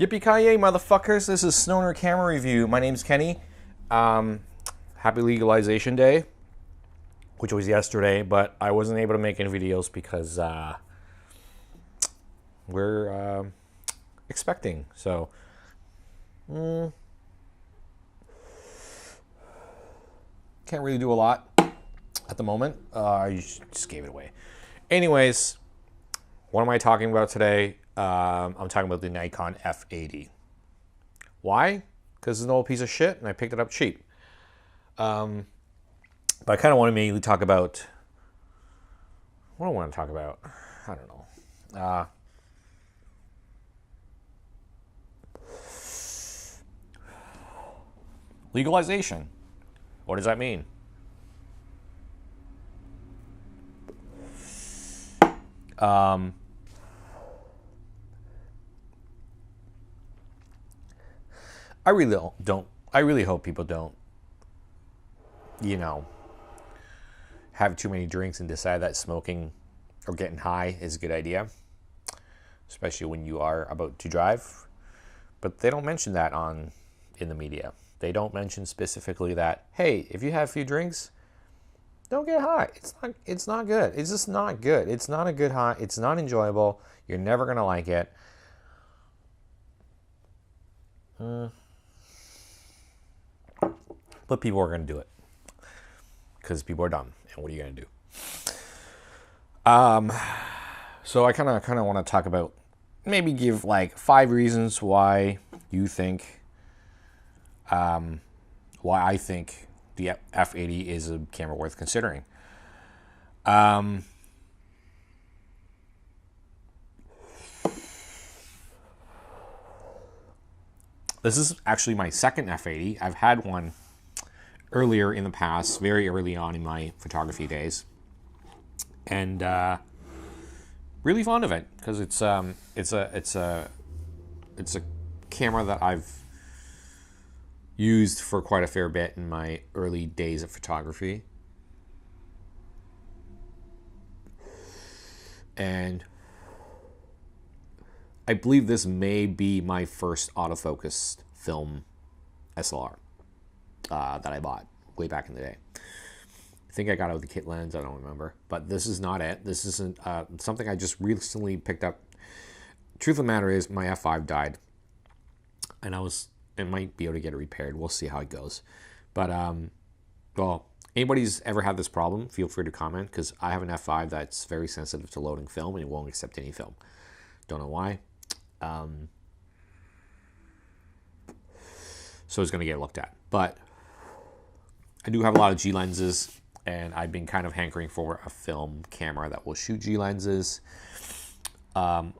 Yippee-ki-yay, motherfuckers. This is Snowner Camera Review. My name's Kenny. Happy Legalization Day, which was yesterday, but I wasn't able to make any videos because we're expecting. So, can't really do a lot at the moment. I just gave it away. Anyways, what am I talking about today? I'm talking about the Nikon F80. Why? Because it's an old piece of shit and I picked it up cheap. But I kind of want to mainly talk about, what do I want to talk about? I don't know. Legalization. What does that mean? I really hope people don't, have too many drinks and decide that smoking or getting high is a good idea, especially when you are about to drive. But they don't mention that in the media. They don't mention specifically that, hey, if you have a few drinks, don't get high. It's not good. It's just not good. It's not a good high. It's not enjoyable. You're never going to like it. But people are going to do it because people are dumb. And what are you going to do? So I kind of want to talk about, maybe give like 5 reasons why you think, why I think the F80 is a camera worth considering. This is actually my second F80. I've had one earlier in the past, very early on in my photography days, and really fond of it because it's a camera that I've used for quite a fair bit in my early days of photography, and I believe this may be my first autofocus film SLR that I bought way back in the day. I think I got it with the kit lens, I don't remember. But this is not it. This isn't something I just recently picked up. Truth of the matter is, my F5 died. And it might be able to get it repaired. We'll see how it goes. But, well, anybody's ever had this problem, feel free to comment, because I have an F5 that's very sensitive to loading film, and it won't accept any film. Don't know why. So it's going to get looked at. But I do have a lot of G lenses, and I've been kind of hankering for a film camera that will shoot G lenses. I've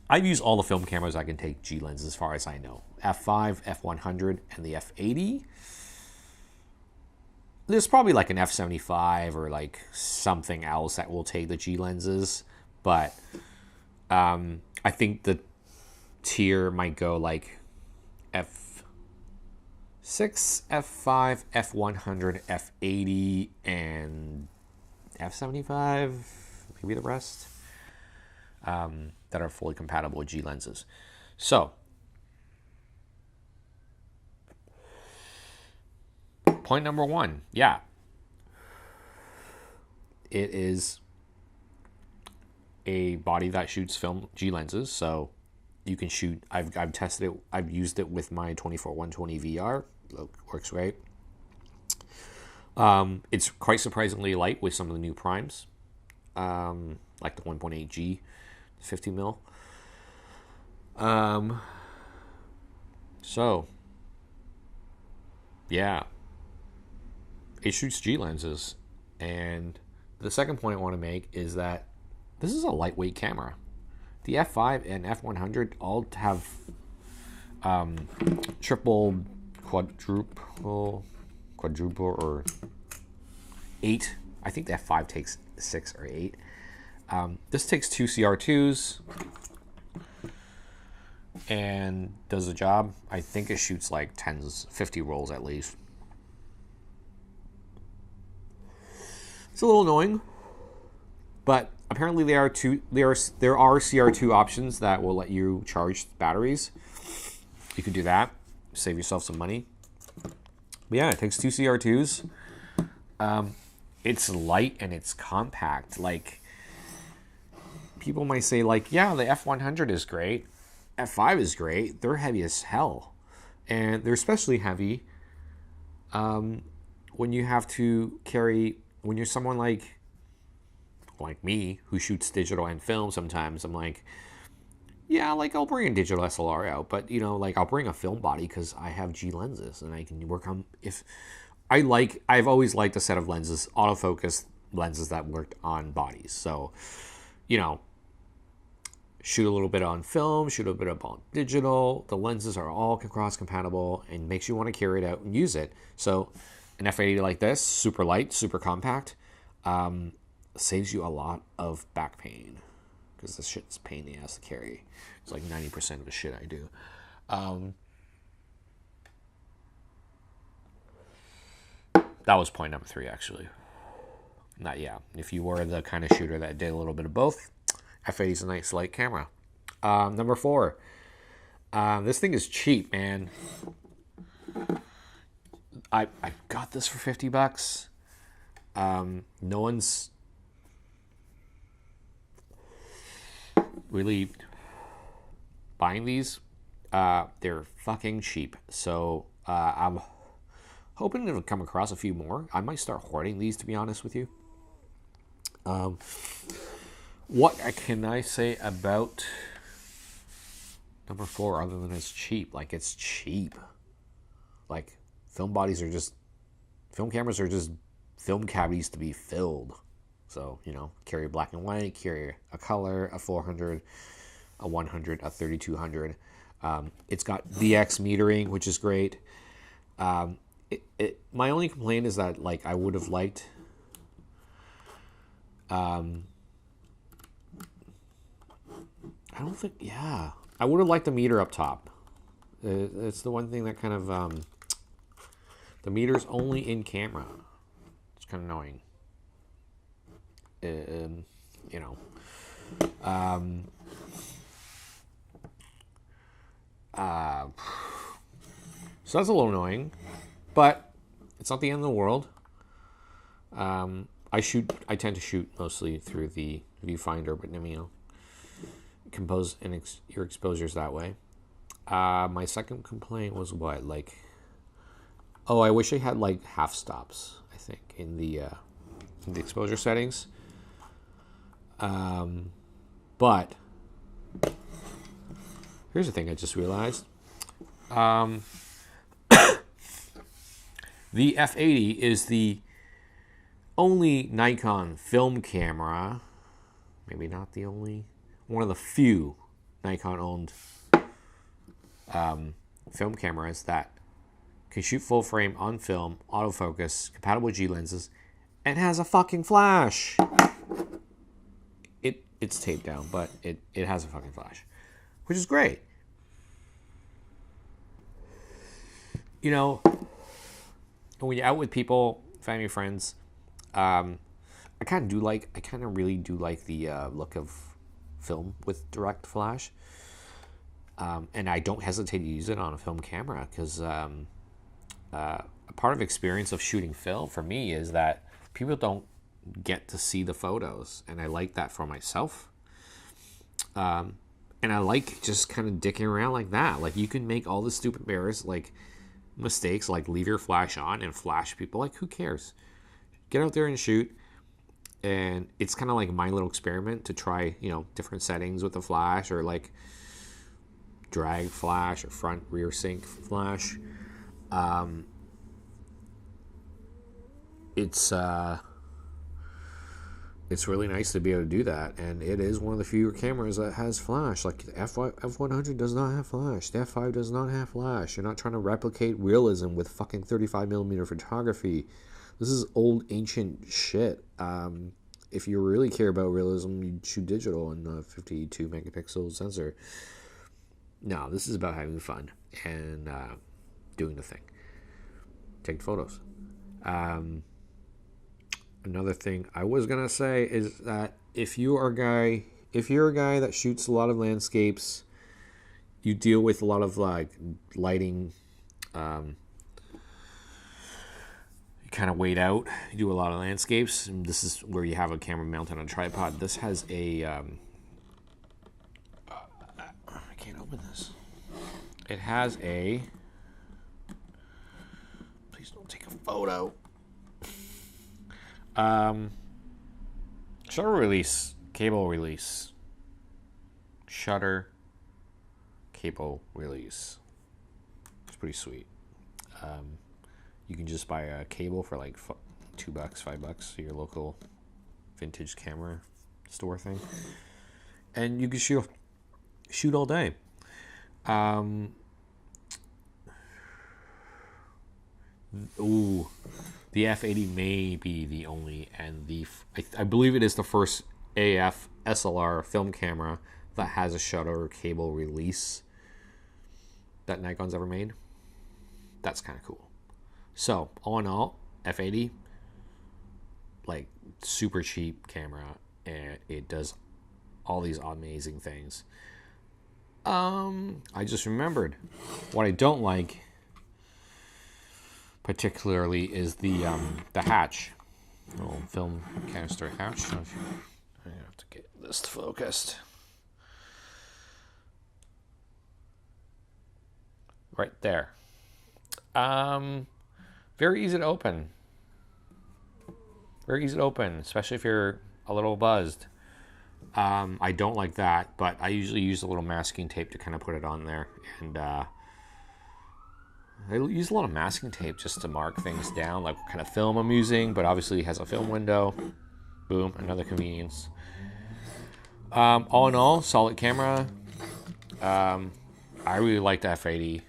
used all the film cameras I can take G lenses as far as I know. F5, F100, and the F80. There's probably like an F75 or like something else that will take the G lenses, but I think the tier might go like F6, F5, F100, F80, and F75, maybe the rest, that are fully compatible with G lenses. So, point number 1, yeah, it is a body that shoots film G lenses, so you can shoot. I've tested it. I've used it with my 24-120 VR. Works great. It's quite surprisingly light with some of the new primes, like the 1.8G, 50 mil. So yeah, it shoots G lenses. And the second point I want to make is that this is a lightweight camera. The F5 and F100 all have triple, quadruple, or 8. I think the F5 takes 6 or 8. This takes 2 CR2s and does the job. I think it shoots like 50 rolls at least. It's a little annoying, but apparently there are CR2 options that will let you charge batteries. You could do that, save yourself some money. But yeah, it takes 2 CR2s. It's light and it's compact. Like, people might say, like, yeah, the F100 is great. F5 is great. They're heavy as hell. And they're especially heavy when you have to carry, when you're someone like me, who shoots digital and film sometimes. I'm like, yeah, like, I'll bring a digital SLR out, but, you know, like, I'll bring a film body because I have G lenses and I can work on, I've always liked a set of lenses, autofocus lenses that worked on bodies. So, you know, shoot a little bit on film, shoot a bit on digital. The lenses are all cross compatible and makes you want to carry it out and use it. So an F80 like this, super light, super compact, saves you a lot of back pain because this shit's a pain in the ass to carry. It's like 90% of the shit I do. That was point number 3, actually. If you were the kind of shooter that did a little bit of both, F80 is a nice light camera. Number 4. This thing is cheap, man. I got this for $50. No one's really buying these. They're fucking cheap. So I'm hoping to come across a few more. I might start hoarding these, to be honest with you. What can I say about number 4 other than it's cheap? Like, it's cheap. Like, film cameras are just film cavities to be filled. So, you know, carry black and white, carry a color, a 400, a 100, a 3200. It's got VX metering, which is great. My only complaint is that, like, I would have liked I would have liked the meter up top. It's the one thing that kind of the meter's only in camera. It's kind of annoying. You know. So that's a little annoying, but it's not the end of the world. I tend to shoot mostly through the viewfinder, but, you know, compose and your exposures that way. My second complaint was what, like, I wish I had, like, half stops, I think, in the exposure settings. But here's the thing I just realized. The F80 is the only Nikon film camera, maybe not the only, one of the few Nikon-owned film cameras that can shoot full frame on film, autofocus, compatible with G lenses, and has a fucking flash. It's taped down, but it has a fucking flash, which is great. You know, when you're out with people, family, friends, I kind of really do like the look of film with direct flash. And I don't hesitate to use it on a film camera because a part of experience of shooting film for me is that people don't get to see the photos, and I like that for myself. And I like just kind of dicking around like that. Like, you can make all the stupid mistakes, like leave your flash on and flash people. Like, who cares? Get out there and shoot. And it's kind of like my little experiment to try, you know, different settings with the flash, or like drag flash or front rear sync flash. It's really nice to be able to do that, and it is one of the fewer cameras that has flash. Like, the F100 does not have flash. The F5 does not have flash. You're not trying to replicate realism with fucking 35mm photography. This is old, ancient shit. If you really care about realism, you'd shoot digital and a 52 megapixel sensor. No, this is about having fun and doing the thing. Take photos. Another thing I was going to say is that if you're a guy that shoots a lot of landscapes, you deal with a lot of like lighting. You kind of wait out. You do a lot of landscapes, and this is where you have a camera mounted on a tripod. This has a. I can't open this. It has a. Please don't take a photo. Shutter release, cable release. Shutter, cable release. It's pretty sweet. You can just buy a cable for like $2, $5 at your local vintage camera store thing, and you can shoot all day. Ooh, the F80 may be the only, and I believe it is the first AF SLR film camera that has a shutter cable release that Nikon's ever made. That's kind of cool. So, all in all, F80, like, super cheap camera, and it does all these amazing things. I just remembered what I don't like particularly is the hatch, little film canister hatch. I have to get this focused. Right there. Very easy to open. Very easy to open, especially if you're a little buzzed. I don't like that, but I usually use a little masking tape to kind of put it on there. And I use a lot of masking tape just to mark things down, like what kind of film I'm using, but obviously it has a film window. Boom, another convenience. All in all, solid camera. I really like the F80.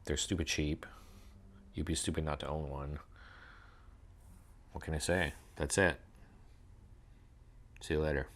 They're stupid cheap. You'd be stupid not to own one. What can I say? That's it. See you later.